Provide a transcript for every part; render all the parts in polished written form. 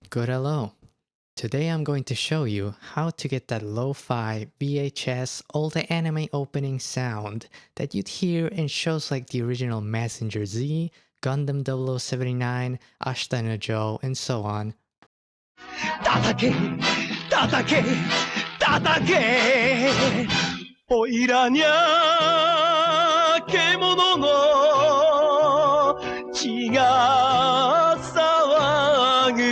Good hello. Today I'm going to show you how to get that lo-fi VHS old anime opening sound that you'd hear in shows like the original Messenger Z, Gundam 0079, Ashita no Joe, and so on. 叩け叩け叩けおいらにゃ獣の血が騒ぐ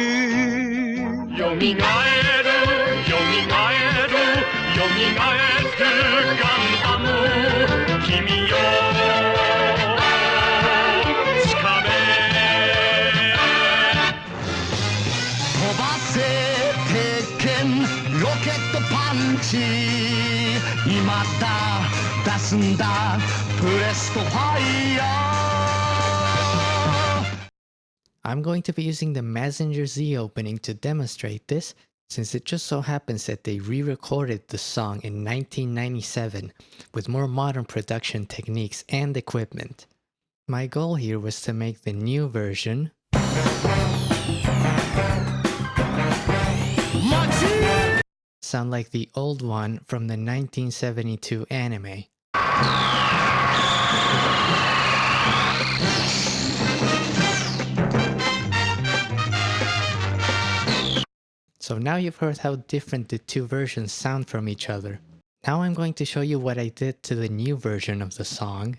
よみがえるよみがえるよみがえるガンダム君よつかめ飛ばせ鉄拳ロケットパンチ今だ出すんだプレストファイヤー I'm going to be using the Messenger Z opening to demonstrate this, since it just so happens that they re-recorded the song in 1997 with more modern production techniques and equipment. My goal here was to make the new version sound like the old one from the 1972 anime. So now you've heard how different the two versions sound from each other. Now I'm going to show you what I did to the new version of the song.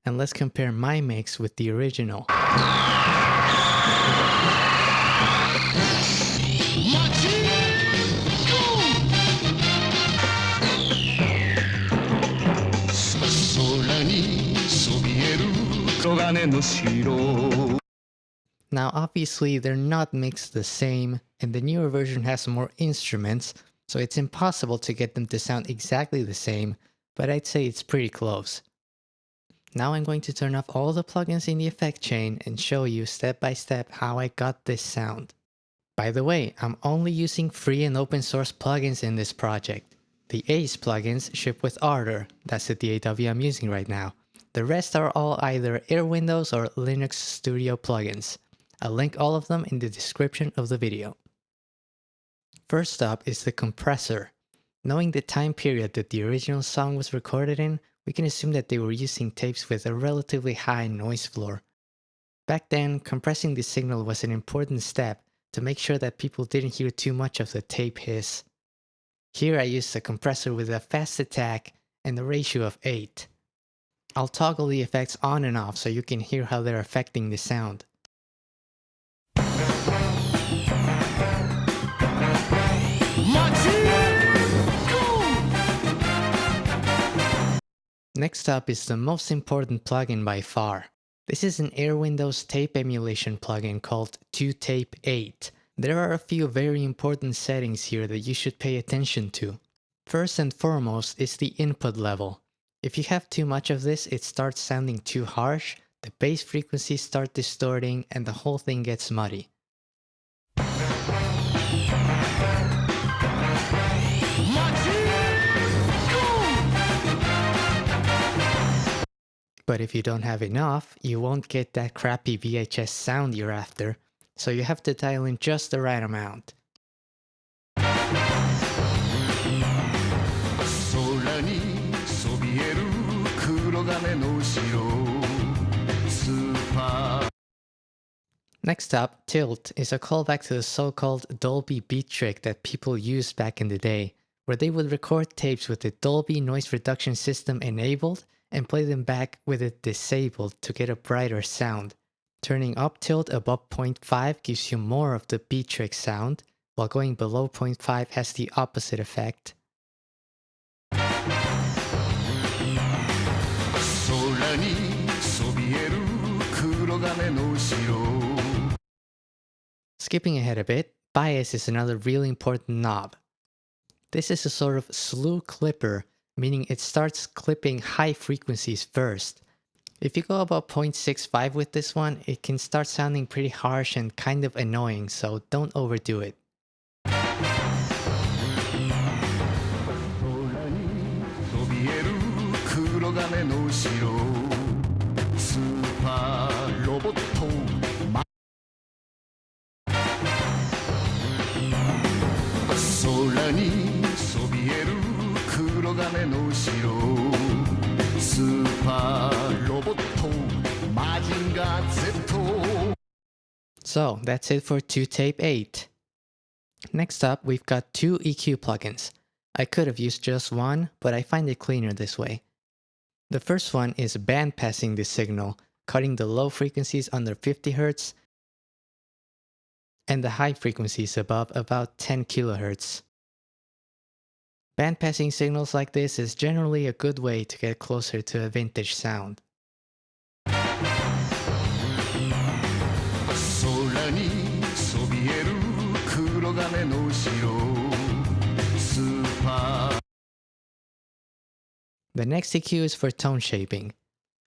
And let's compare my mix with the original. Now obviously they're not mixed the same, and the newer version has more instruments, so it's impossible to get them to sound exactly the same, but I'd say it's pretty close. Now I'm going to turn off all the plugins in the effect chain and show you step by step how I got this sound. By the way, I'm only using free and open source plugins in this project. The Ace plugins ship with Ardor, that's the DAW I'm using right now. The rest are all either Air Windows or Linux Studio plugins. I'll link all of them in the description of the video. First up is the compressor. Knowing the time period that the original song was recorded in, we can assume that they were using tapes with a relatively high noise floor. Back then, compressing the signal was an important step to make sure that people didn't hear too much of the tape hiss. Here I used a compressor with a fast attack and a ratio of 8. I'll toggle the effects on and off so you can hear how they're affecting the sound. Next up is the most important plugin by far. This is an Air Windows tape emulation plugin called 2Tape 8. There are a few very important settings here that you should pay attention to. First and foremost is the input level. If you have too much of this, it starts sounding too harsh, the bass frequencies start distorting, and the whole thing gets muddy. But if you don't have enough, you won't get that crappy VHS sound you're after, so you have to dial in just the right amount. Next up, tilt is a callback to the so-called Dolby beat trick that people used back in the day, where they would record tapes with the Dolby noise reduction system enabled and play them back with it disabled to get a brighter sound. Turning up tilt above 0.5 gives you more of the beat trick sound, while going below 0.5 has the opposite effect. Skipping ahead a bit, bias is another really important knob. This is a sort of slew clipper, meaning it starts clipping high frequencies first. If you go about 0.65 with this one, it can start sounding pretty harsh and kind of annoying, so don't overdo it. 黒金の城スーパーロボット空にそびえる黒金の城スーパーロボットマジンガー Z So that's it for 2 Tape 8. Next up, we've got 2 EQ plugins. I could have used just one, but I find it cleaner this way. The first one is bandpassing the signal, cutting the low frequencies under 50 Hz and the high frequencies above about 10 kHz. Bandpassing signals like this is generally a good way to get closer to a vintage sound. 空にそびえる黒金の城スーパー The next EQ is for tone shaping.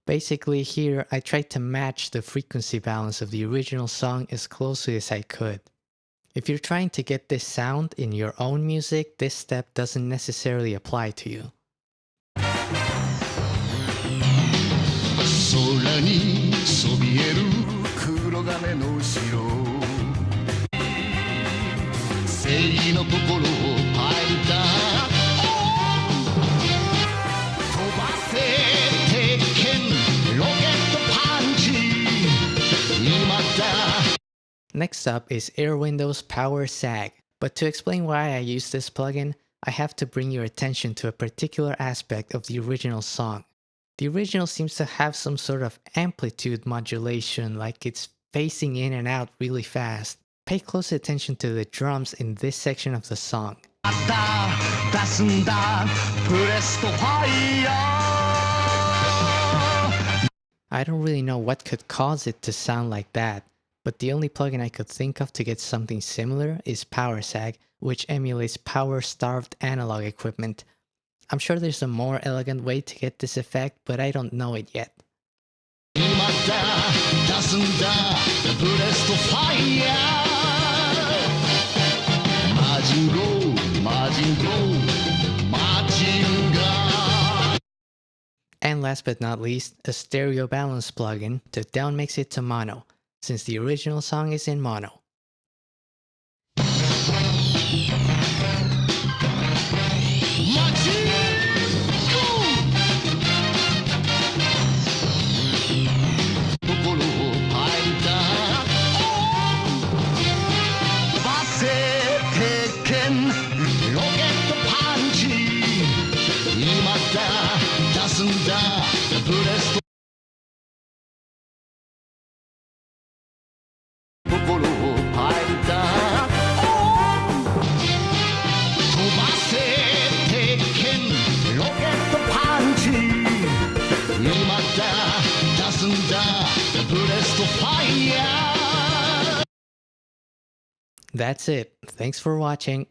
Basically here I tried to match the frequency balance of the original song as closely as I could. If you're trying to get this sound in your own music, this step doesn't necessarily apply to you. 空にそびえる黒金の城正義の心を吐いた飛ばせ鉄拳ロケットパンチ今だ Next up is Air Windows Power Sag. But to explain why I use this plugin, I have to bring your attention to a particular aspect of the original song. The original seems to have some sort of amplitude modulation, like it's phasing in and out really fast. Pay close attention to the drums in this section of the song. I don't really know what could cause it to sound like that, but the only plugin I could think of to get something similar is PowerSag, which emulates power-starved analog equipment. I'm sure there's a more elegant way to get this effect, but I don't know it yet. And last but not least, a stereo balance plugin to downmix it to mono, since the original song is in mono. That's it. Thanks for watching.